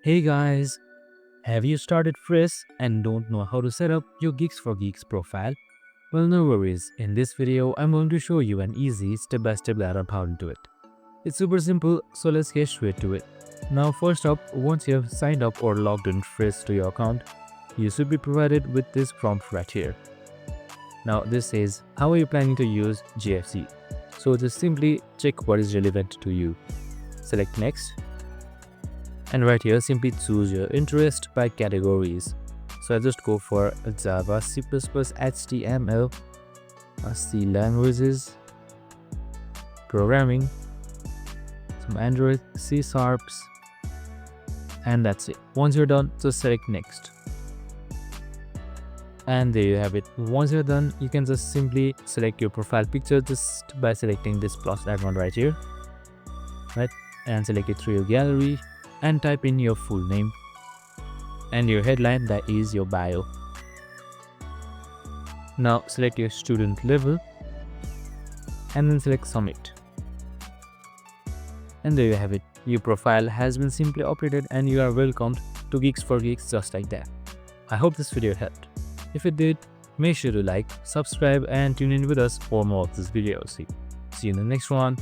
Hey guys, have you started Friss and don't know how to set up your Geeks4Geeks profile? Well, no worries. In this video, I'm going to show you an easy step-by-step guide on how to do it. It's super simple, so let's get straight to it. Now, first up, once you have signed up or logged in Friss to your account, you should be provided with this prompt right here. Now, this says, how are you planning to use GFC? So just simply check what is relevant to you. Select next. And right here, simply choose your interest by categories. So I just go for Java, C++, HTML, C languages, programming, some Android, C Sharps, and that's it. Once you're done, just select next. And there you have it. Once you're done, you can just simply select your profile picture just by selecting this plus icon right here, right? And select it through your gallery and type in your full name and your headline, that is your bio. Now select your student level and then select submit. And there you have it. Your profile has been simply updated and you are welcomed to Geeks4Geeks just like that. I hope this video helped. If it did, make sure to like, subscribe and tune in with us for more of these videos. See you in the next one.